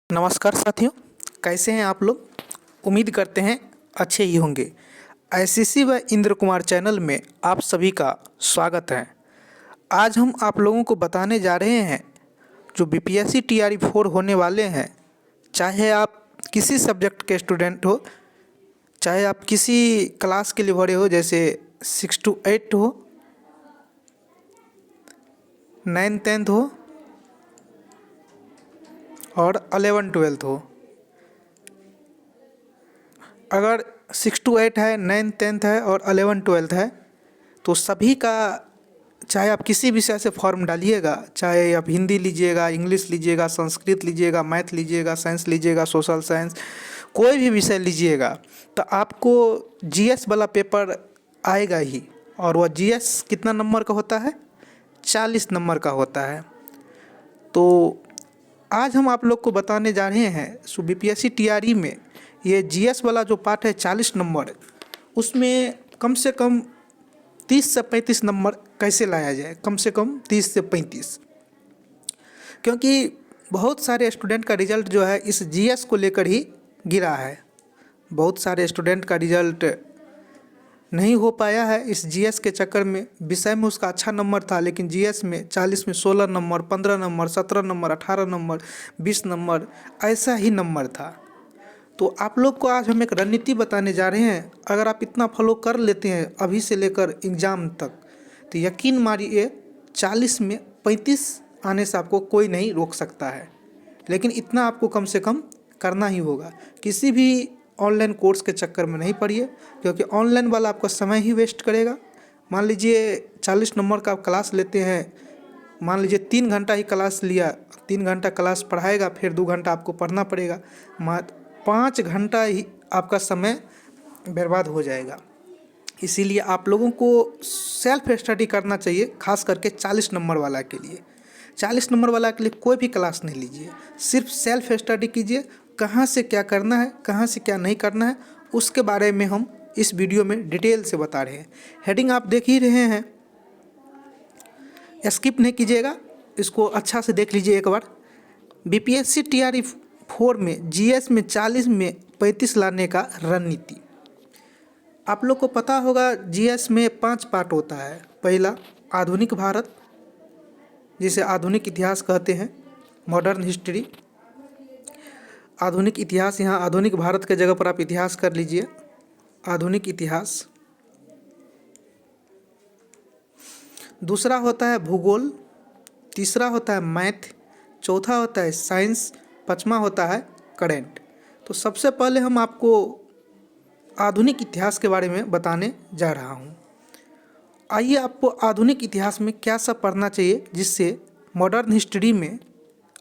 नमस्कार साथियों, कैसे हैं आप लोग। उम्मीद करते हैं अच्छे ही होंगे। आईसीसी व इंद्र कुमार चैनल में आप सभी का स्वागत है। आज हम आप लोगों को बताने जा रहे हैं जो बीपीएससी टीआरई 4 होने वाले हैं। चाहे आप किसी सब्जेक्ट के स्टूडेंट हो, चाहे आप किसी क्लास के लिए भरे हो, जैसे 6 to 8 हो, 9th 10th हो और 11 12th हो। अगर 6 to 8 है, 9th 10th है और 11 12th है, तो सभी का चाहे आप किसी विषय से फॉर्म डालिएगा, चाहे आप हिंदी लीजिएगा, इंग्लिश लीजिएगा, संस्कृत लीजिएगा, मैथ लीजिएगा, साइंस लीजिएगा, सोशल साइंस, कोई भी विषय लीजिएगा, तो आपको जीएस वाला पेपर आएगा ही। और वह जीएस कितना नंबर का होता है? 40 नंबर का होता है। तो आज हम आप लोग को बताने जा रहे हैं सो बीपीएससी टीआरई में ये जीएस वाला जो पार्ट है 40 नंबर, उसमें कम से कम 30 से 35 नंबर कैसे लाया जाए। कम से कम 30 से 35, क्योंकि बहुत सारे स्टूडेंट का रिज़ल्ट जो है इस जीएस को लेकर ही गिरा है। बहुत सारे स्टूडेंट का रिज़ल्ट नहीं हो पाया है इस जीएस के चक्कर में। विषय में उसका अच्छा नंबर था, लेकिन जीएस में 40 में 16 number, 15 number, 17 number, 18 number, 20 number, ऐसा ही नंबर था। तो आप लोग को आज हम एक रणनीति बताने जा रहे हैं। अगर आप इतना फॉलो कर लेते हैं अभी से लेकर एग्ज़ाम तक, तो यकीन मानिए 40 में 35 आने से आपको कोई नहीं रोक सकता है। लेकिन इतना आपको कम से कम करना ही होगा। किसी भी ऑनलाइन कोर्स के चक्कर में नहीं पड़िए, क्योंकि ऑनलाइन वाला आपका समय ही वेस्ट करेगा। मान लीजिए 40 नंबर का आप क्लास लेते हैं, मान लीजिए 3 घंटा ही क्लास लिया, 3 घंटा क्लास पढ़ाएगा, फिर 2 घंटा आपको पढ़ना पड़ेगा। 5 घंटा ही आपका समय बर्बाद हो जाएगा। इसीलिए आप लोगों को सेल्फ स्टडी करना चाहिए, खास करके 40 नंबर वाला के लिए। 40 नंबर वाला के लिए कोई भी क्लास नहीं लीजिए, सिर्फ सेल्फ स्टडी कीजिए। कहाँ से क्या करना है, कहाँ से क्या नहीं करना है, उसके बारे में हम इस वीडियो में डिटेल से बता रहे हैं। हेडिंग आप देख ही रहे हैं, स्किप नहीं कीजिएगा, इसको अच्छा से देख लीजिए एक बार। बीपीएससी टीआरई 4 में जीएस में 40 में 35 लाने का रणनीति। आप लोग को पता होगा जीएस में 5 पार्ट होता है। पहला आधुनिक भारत, जिसे आधुनिक इतिहास कहते हैं, मॉडर्न हिस्ट्री। आधुनिक इतिहास, यहाँ आधुनिक भारत के जगह पर आप इतिहास कर लीजिए, आधुनिक इतिहास। दूसरा होता है भूगोल, तीसरा होता है मैथ, चौथा होता है साइंस, पांचवा होता है करेंट। तो सबसे पहले हम आपको आधुनिक इतिहास के बारे में बताने जा रहा हूँ। आइए आपको आधुनिक इतिहास में क्या सब पढ़ना चाहिए जिससे मॉडर्न हिस्ट्री में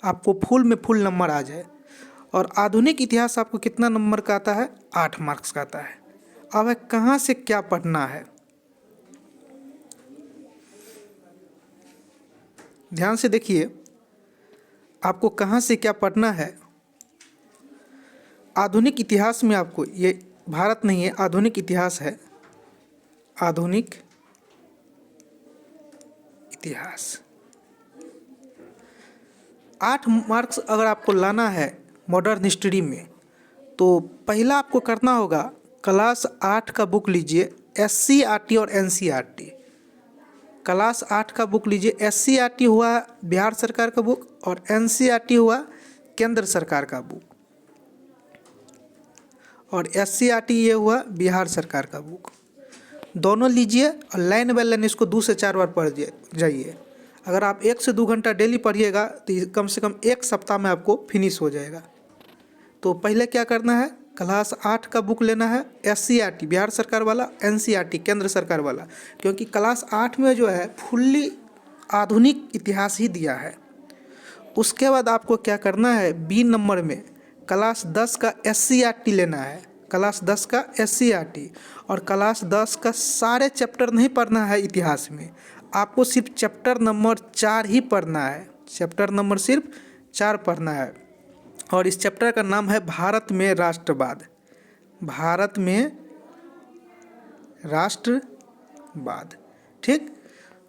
आपको फुल में फुल नंबर आ जाए। और आधुनिक इतिहास आपको कितना नंबर का आता है? 8 मार्क्स का आता है। अब कहाँ से क्या पढ़ना है, ध्यान से देखिए, आपको कहाँ से क्या पढ़ना है। आधुनिक इतिहास में आपको, ये भारत नहीं है, आधुनिक इतिहास है, आधुनिक इतिहास। 8 मार्क्स अगर आपको लाना है मॉडर्न हिस्ट्री में, तो पहला आपको करना होगा क्लास 8 का बुक लीजिए, एससीईआरटी और एनसीईआरटी। क्लास 8 का बुक लीजिए। एससीईआरटी हुआ बिहार सरकार का बुक और एनसीईआरटी हुआ केंद्र सरकार का बुक, और एससीईआरटी ये हुआ बिहार सरकार का बुक। दोनों लीजिए और लाइन बाय लाइन इसको 2 से 4 बार पढ़ जाइए। अगर आप 1 से 2 घंटा डेली पढ़िएगा तो कम से कम 1 सप्ताह में आपको फिनिश हो जाएगा। तो पहले क्या करना है, क्लास 8 का बुक लेना है, एससीईआरटी बिहार सरकार वाला, एनसीईआरटी केंद्र सरकार वाला, क्योंकि क्लास 8 में जो है फुल्ली आधुनिक इतिहास ही दिया है। उसके बाद आपको क्या करना है, बी नंबर में क्लास 10 का एससीईआरटी लेना है, क्लास 10 का एससीईआरटी। और क्लास 10 का सारे चैप्टर नहीं पढ़ना है इतिहास में, आपको सिर्फ चैप्टर नंबर 4 ही पढ़ना है। चैप्टर नंबर सिर्फ 4 पढ़ना है, और इस चैप्टर का नाम है भारत में राष्ट्रवाद। भारत में राष्ट्रवाद, ठीक।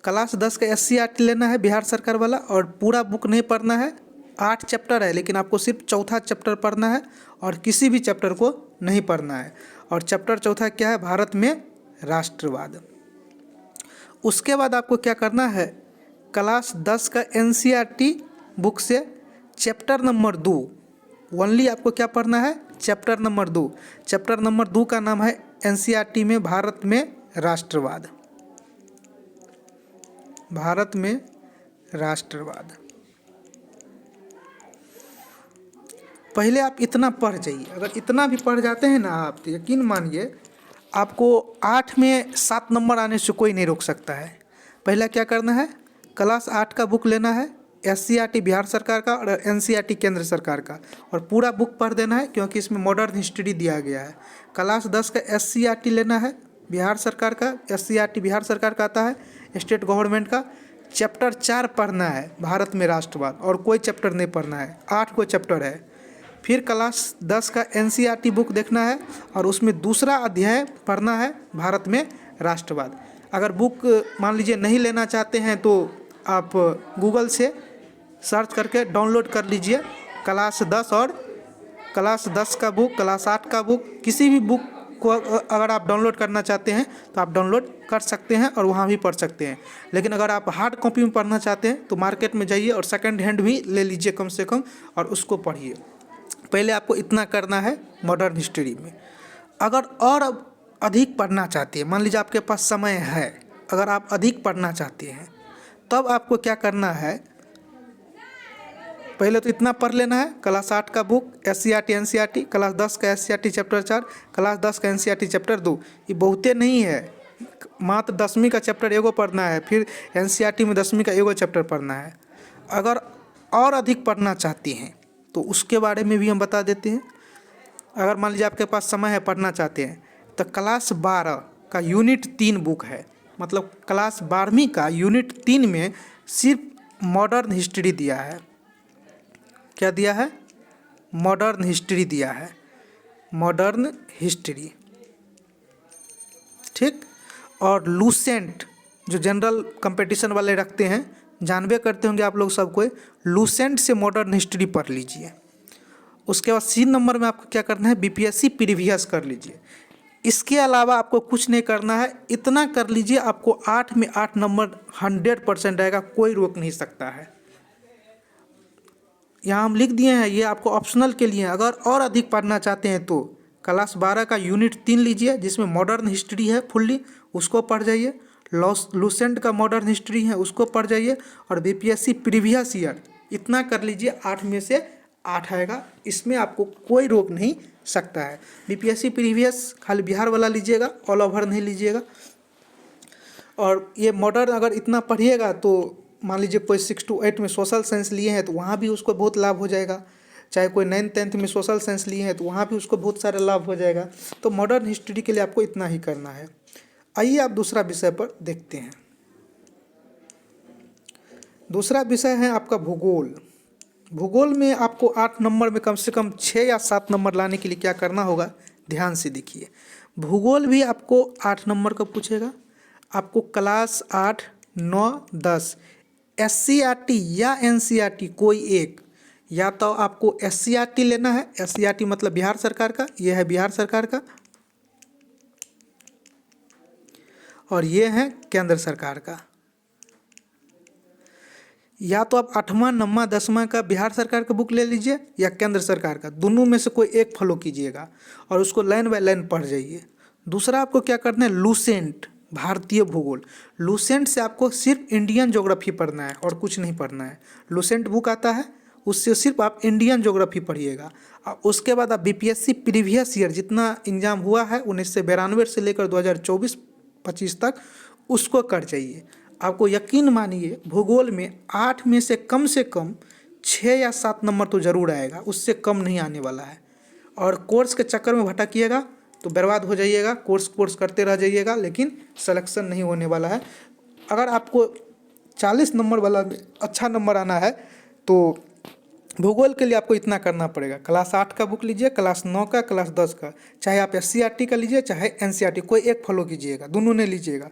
क्लास 10 का एससीईआरटी लेना है बिहार सरकार वाला, और पूरा बुक नहीं पढ़ना है, 8 चैप्टर है, लेकिन आपको सिर्फ चौथा चैप्टर पढ़ना है और किसी भी चैप्टर को नहीं पढ़ना है। और चैप्टर चौथा क्या है? भारत में राष्ट्रवाद। उसके बाद आपको क्या करना है? क्लास 10 का एनसीईआरटी बुक से चैप्टर नंबर 2 ओनली आपको क्या पढ़ना है? Chapter number 2। चैप्टर नंबर 2 का नाम है एनसीईआरटी में भारत में राष्ट्रवाद। भारत में राष्ट्रवाद। पहले आप इतना पढ़ जाइए। अगर इतना भी पढ़ जाते हैं ना आप, तो यकीन मानिए आपको 8 में 7 नंबर आने से कोई नहीं रोक सकता है। पहला क्या करना है? क्लास 8 का बुक लेना है, एससीईआरटी बिहार सरकार का और एनसीईआरटी केंद्र सरकार का, और पूरा बुक पढ़ देना है क्योंकि इसमें मॉडर्न हिस्ट्री दिया गया है। क्लास 10 का एससीईआरटी लेना है बिहार सरकार का, एससीईआरटी बिहार सरकार का आता है, स्टेट गवर्नमेंट का। चैप्टर 4 पढ़ना है भारत में राष्ट्रवाद, और कोई चैप्टर नहीं पढ़ना है, 8 को चैप्टर है। फिर क्लास 10 का एनसीईआरटी बुक देखना है और उसमें दूसरा अध्याय पढ़ना है भारत में राष्ट्रवाद। अगर बुक मान लीजिए नहीं लेना चाहते हैं तो आप गूगल से सर्च करके डाउनलोड कर लीजिए क्लास 10 और क्लास 10 का बुक, क्लास 8 का बुक, किसी भी बुक को अगर आप डाउनलोड करना चाहते हैं तो आप डाउनलोड कर सकते हैं और वहाँ भी पढ़ सकते हैं। लेकिन अगर आप हार्ड कॉपी में पढ़ना चाहते हैं तो मार्केट में जाइए और सेकंड हैंड भी ले लीजिए कम से कम, और उसको पढ़िए। पहले आपको इतना करना है मॉडर्न हिस्ट्री में। अगर और अधिक पढ़ना चाहते हैं, मान लीजिए आपके पास समय है, अगर आप अधिक पढ़ना चाहते हैं तब आपको क्या करना है? पहले तो इतना पढ़ लेना है, क्लास 8 का बुक, एससीईआरटी एनसीईआरटी, क्लास 10 का एससीईआरटी चैप्टर 4, क्लास 10 का एनसीईआरटी चैप्टर 2। ये बहुते नहीं है, मात्र 10वीं का चैप्टर एगो पढ़ना है, फिर एनसीईआरटी में 10वीं का एगो चैप्टर पढ़ना है। अगर और अधिक पढ़ना चाहते हैं तो उसके बारे में भी हम बता देते हैं। अगर मान लीजिए आपके पास समय है, पढ़ना चाहते हैं, तो क्लास 12 का यूनिट 3 बुक है, मतलब क्लास 12वीं का यूनिट 3 में सिर्फ मॉडर्न हिस्ट्री दिया है। क्या दिया है? मॉडर्न हिस्ट्री दिया है, मॉडर्न हिस्ट्री, ठीक। और लूसेंट जो जनरल कंपटीशन वाले रखते हैं, जानबे करते होंगे आप लोग सब कोई, लूसेंट से मॉडर्न हिस्ट्री पढ़ लीजिए। उसके बाद 3 नंबर में आपको क्या करना है? बीपीएससी प्रीवियस कर लीजिए। इसके अलावा आपको कुछ नहीं करना है, इतना कर लीजिए, आपको 8 में 8 नंबर 100% आएगा, कोई रोक नहीं सकता है। यहाँ हम लिख दिए हैं, ये आपको ऑप्शनल के लिए। अगर और अधिक पढ़ना चाहते हैं तो क्लास 12 का यूनिट 3 लीजिए जिसमें मॉडर्न हिस्ट्री है फुल्ली, उसको पढ़ जाइए। लूसेंट का मॉडर्न हिस्ट्री है, उसको पढ़ जाइए। और बीपीएससी प्रीवियस ईयर इतना कर लीजिए, 8 में से 8 आएगा, इसमें आपको कोई रोक नहीं सकता है। बीपीएससी प्रीवियस खाली बिहार वाला लीजिएगा, ऑल ओवर नहीं लीजिएगा। और ये मॉडर्न अगर इतना पढ़िएगा तो मान लीजिए कोई 6 to 8 में सोशल साइंस लिए हैं तो वहाँ भी उसको बहुत लाभ हो जाएगा। चाहे कोई 9th 10th में सोशल साइंस लिए हैं तो वहाँ भी उसको बहुत सारा लाभ हो जाएगा। तो मॉडर्न हिस्ट्री के लिए आपको इतना ही करना है। आइए आप दूसरा विषय पर देखते हैं। दूसरा विषय है आपका भूगोल। भूगोल में आपको 8 नंबर में कम से कम 6 या 7 नंबर लाने के लिए क्या करना होगा? ध्यान से देखिए। भूगोल भी आपको 8 नंबर का पूछेगा। आपको क्लास 8, 9, 10 एससीईआरटी या एनसीईआरटी कोई एक, या तो आपको एससीईआरटी लेना है, एससीईआरटी मतलब बिहार सरकार का, यह है बिहार सरकार का, और ये है केंद्र सरकार का। या तो आप 8वां, 9वां, 10वां का बिहार सरकार का बुक ले लीजिए या केंद्र सरकार का, दोनों में से कोई एक फॉलो कीजिएगा और उसको लाइन बाय लाइन पढ़ जाइए। दूसरा आपको क्या करना है? लूसेंट भारतीय भूगोल। लूसेंट से आपको सिर्फ इंडियन ज्योग्राफी पढ़ना है और कुछ नहीं पढ़ना है। लूसेंट बुक आता है, उससे सिर्फ आप इंडियन ज्योग्राफी पढ़िएगा। उसके बाद आप बीपीएससी प्रीवियस ईयर जितना एग्जाम हुआ है 1992 से लेकर 2024-25 तक, उसको कर जाइए। आपको यकीन मानिए भूगोल में 8 में से कम 6 या 7 नंबर तो ज़रूर आएगा, उससे कम नहीं आने वाला है। और कोर्स के चक्कर में भटकिएगा तो बर्बाद हो जाइएगा। कोर्स करते रह जाइएगा लेकिन सिलेक्शन नहीं होने वाला है। अगर आपको 40 नंबर वाला अच्छा नंबर आना है तो भूगोल के लिए आपको इतना करना पड़ेगा। क्लास 8 का बुक लीजिए, क्लास 9 का, क्लास 10 का, चाहे आप एससीईआरटी का लीजिए चाहे एनसीईआरटी, कोई एक फॉलो कीजिएगा, दोनों नहीं लीजिएगा।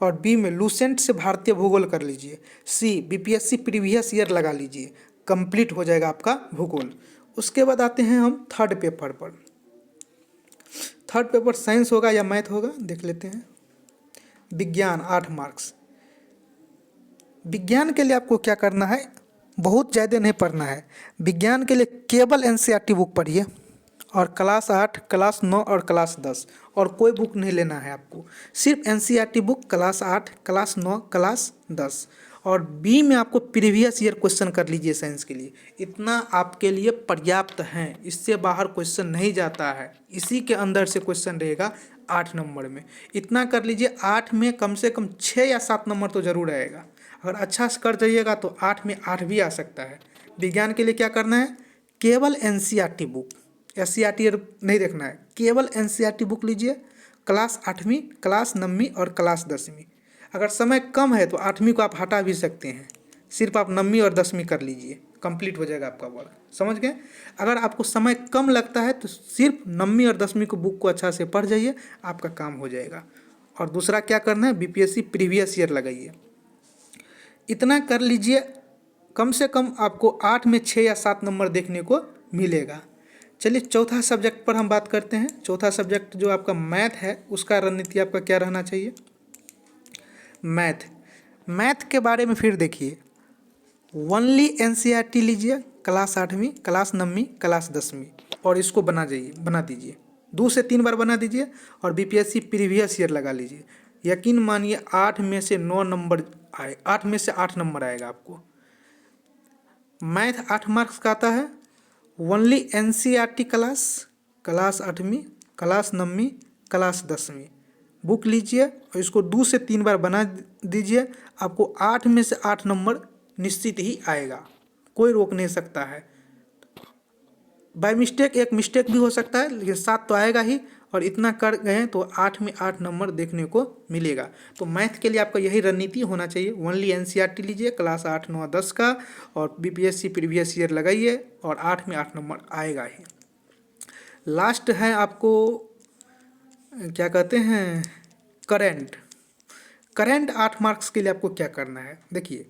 और बी में लूसेंट से भारतीय भूगोल कर लीजिए। सी बीपीएससी प्रीवियस ईयर लगा लीजिए। कंप्लीट हो जाएगा आपका भूगोल। उसके बाद आते हैं हम थर्ड पेपर पर। थर्ड पेपर साइंस होगा या मैथ होगा, देख लेते हैं। विज्ञान 8 मार्क्स। विज्ञान के लिए आपको क्या करना है, बहुत ज़्यादा नहीं पढ़ना है। विज्ञान के लिए केवल एनसीईआरटी बुक पढ़िए और क्लास 8, क्लास 9 और क्लास 10, और कोई बुक नहीं लेना है आपको। सिर्फ NCERT book class 8, class 9, class 10, और बी में आपको प्रीवियस ईयर क्वेश्चन कर लीजिए साइंस के लिए। इतना आपके लिए पर्याप्त है, इससे बाहर क्वेश्चन नहीं जाता है। इसी के अंदर से क्वेश्चन रहेगा 8 नंबर में। इतना कर लीजिए, 8 में कम से कम 6 या 7 नंबर तो ज़रूर आएगा। अगर अच्छा से कर जाइएगा तो 8 में 8 भी आ सकता है। विज्ञान के लिए क्या करना है, केवल एनसीईआरटी बुक, एससीईआरटी नहीं देखना है, केवल एनसीईआरटी बुक लीजिए। क्लास 8वीं, क्लास 9वीं और क्लास 10वीं। अगर समय कम है तो 8वीं को आप हटा भी सकते हैं, सिर्फ आप 9वीं और 10वीं कर लीजिए, कंप्लीट हो जाएगा आपका वर्क। समझ गए। अगर आपको समय कम लगता है तो सिर्फ 9वीं और 10वीं को बुक को अच्छा से पढ़ जाइए, आपका काम हो जाएगा। और दूसरा क्या करना है, बीपीएससी प्रीवियस ईयर लगाइए। इतना कर लीजिए, कम से कम आपको 8 में 6 या 7 नंबर देखने को मिलेगा। चलिए चौथा सब्जेक्ट पर हम बात करते हैं। चौथा सब्जेक्ट जो आपका मैथ है, उसका रणनीति आपका क्या रहना चाहिए। मैथ के बारे में फिर देखिए, ओनली एनसीईआरटी लीजिए, क्लास 8वीं, क्लास 9वीं, क्लास 10वीं, और इसको बना दीजिए 2 से 3 बार बना दीजिए, और बीपीएससी प्रीवियस ईयर लगा लीजिए। यकीन मानिए 8 में से 9 नंबर आए, 8 में से 8 नंबर आएगा आपको। मैथ 8 मार्क्स का आता है। ओनली एनसीईआरटी क्लास 8वीं, क्लास 9वीं, क्लास 10वीं बुक लीजिए और इसको 2 से 3 बार बना दीजिए। आपको 8 में से 8 नंबर निश्चित ही आएगा, कोई रोक नहीं सकता है। बाय मिस्टेक एक मिस्टेक भी हो सकता है, लेकिन 7 तो आएगा ही, और इतना कर गए तो 8 में 8 नंबर देखने को मिलेगा। तो मैथ के लिए आपका यही रणनीति होना चाहिए, ओनली एनसीईआरटी लीजिए क्लास 8, 9, 10 का, और बीपीएससी प्रीवियस ईयर लगाइए, और 8 में 8 नंबर आएगा ही। लास्ट है आपको क्या कहते हैं, करंट 8 मार्क्स के लिए आपको क्या करना है। देखिए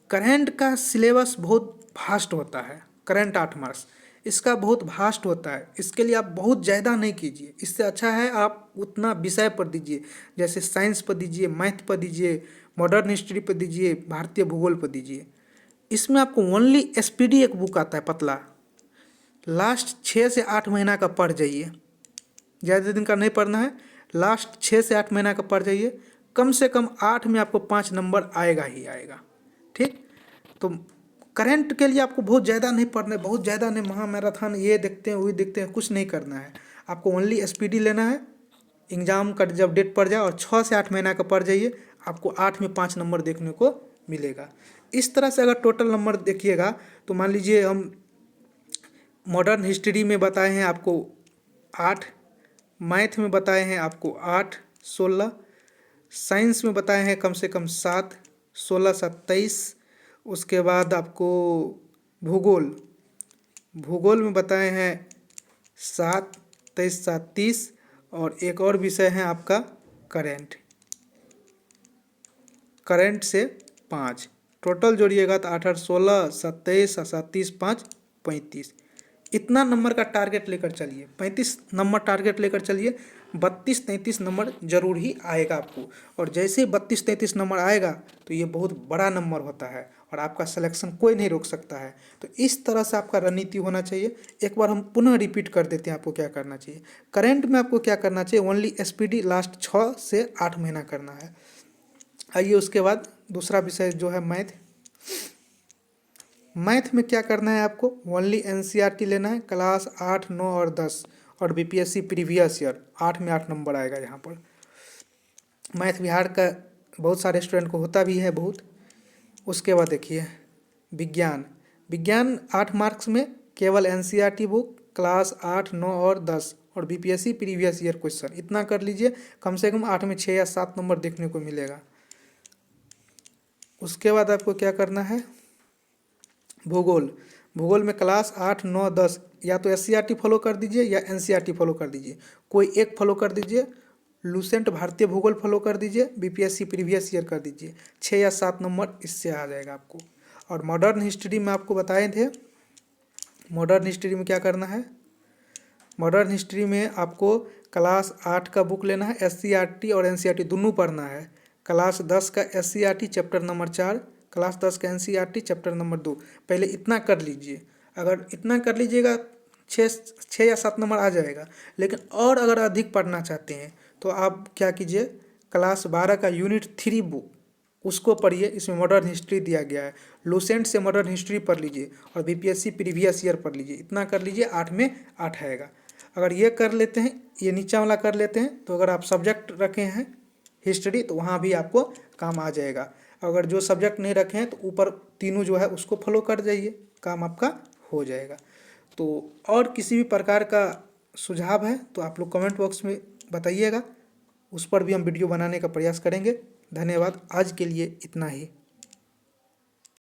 करंट का सिलेबस बहुत भास्ट होता है, करंट 8 मार्क्स इसका बहुत भास्ट होता है। इसके लिए आप बहुत ज़्यादा नहीं कीजिए, इससे अच्छा है आप उतना विषय पर दीजिए, जैसे साइंस पर दीजिए, मैथ पर दीजिए, मॉडर्न हिस्ट्री पर दीजिए, भारतीय भूगोल पर दीजिए। इसमें आपको ओनली एसपीडी एक बुक आता है पतला, लास्ट 6 से 8 महीना का पढ़ जाइए, ज़्यादा दिन का नहीं पढ़ना है, लास्ट 6 से 8 महीना का पढ़ जाइए। कम से कम 8 में आपको 5 नंबर आएगा ही आएगा। ठीक, तो करंट के लिए आपको बहुत ज़्यादा नहीं पढ़ना है, बहुत ज़्यादा नहीं महामैराथन ये देखते हैं वही देखते हैं, कुछ नहीं करना है। आपको ओनली एसपीडी लेना है, एग्ज़ाम का जब डेट पड़ जाए और 6 से 8 महीना का पढ़ जाइए, आपको 8 में 5 नंबर देखने को मिलेगा। इस तरह से अगर टोटल नंबर देखिएगा तो मान लीजिए हम मॉडर्न हिस्ट्री में बताए हैं आपको 8, मैथ में बताए हैं आपको 8, 16, साइंस में बताए हैं कम से कम 7, 16, 27, उसके बाद आपको भूगोल में बताए हैं 7, 23, 7, 30, और एक और विषय है आपका करंट से 5, टोटल जोड़िएगा तो 8, 16, 27, 7, 30, 5, 35। इतना नंबर का टारगेट लेकर चलिए, 35 नंबर टारगेट लेकर चलिए, 32-33 नंबर जरूर ही आएगा आपको। और जैसे ही 32-33 नंबर आएगा तो ये बहुत बड़ा नंबर होता है और आपका सिलेक्शन कोई नहीं रोक सकता है। तो इस तरह से आपका रणनीति होना चाहिए। एक बार हम पुनः रिपीट कर देते हैं आपको क्या करना चाहिए। करंट में आपको क्या करना चाहिए, ओनली एसपीडी लास्ट 6 से 8 महीना करना है। आइए उसके बाद दूसरा विषय जो है मैथ में क्या करना है आपको, ओनली एनसीईआरटी लेना है, क्लास 8, 9 और 10, और बीपीएससी प्रीवियस ईयर 8 में 8 नंबर आएगा। यहाँ पर मैथ बिहार का बहुत सारे स्टूडेंट को होता भी है बहुत। उसके बाद देखिए विज्ञान 8 मार्क्स में केवल एनसीईआरटी बुक क्लास 8, 9 और 10, और बीपीएससी प्रीवियस ईयर क्वेश्चन। इतना कर लीजिए, कम से कम 8 में 6 या 7 नंबर देखने को मिलेगा। उसके बाद आपको क्या करना है, भूगोल में क्लास 8, 9, 10 या तो एससीईआरटी फॉलो कर दीजिए या एनसीईआरटी फॉलो कर दीजिए, कोई एक फॉलो कर दीजिए। लूसेंट भारतीय भूगोल फॉलो कर दीजिए, बीपीएससी प्रीवियस ईयर कर दीजिए, 6 या 7 नंबर इससे आ जाएगा आपको। और मॉडर्न हिस्ट्री में आपको बताए थे, मॉडर्न हिस्ट्री में क्या करना है, मॉडर्न हिस्ट्री में आपको क्लास 8 का बुक लेना है, SCERT और NCERT दोनों पढ़ना है। क्लास 10 का SCERT चैप्टर नंबर 4, क्लास 10 का NCERT चैप्टर नंबर 2। पहले इतना कर लीजिए, अगर इतना कर लीजिएगा 6 या 7 नंबर आ जाएगा। लेकिन और अगर अधिक पढ़ना चाहते हैं तो आप क्या कीजिए, क्लास 12 का यूनिट 3 बुक उसको पढ़िए, इसमें मॉडर्न हिस्ट्री दिया गया है। लूसेंट से मॉडर्न हिस्ट्री पढ़ लीजिए और BPSC प्रीवियस ईयर पढ़ लीजिए। इतना कर लीजिए, 8 में 8 आएगा। अगर ये कर लेते हैं, ये नीचा वाला कर लेते हैं, तो अगर आप सब्जेक्ट रखे हैं हिस्ट्री तो वहाँ भी आपको काम आ जाएगा। अगर जो सब्जेक्ट नहीं रखे हैं तो ऊपर तीनों जो है उसको फॉलो कर जाइए, काम आपका हो जाएगा। तो और किसी भी प्रकार का सुझाव है तो आप लोग कमेंट बॉक्स में बताइएगा, उस पर भी हम वीडियो बनाने का प्रयास करेंगे। धन्यवाद, आज के लिए इतना ही।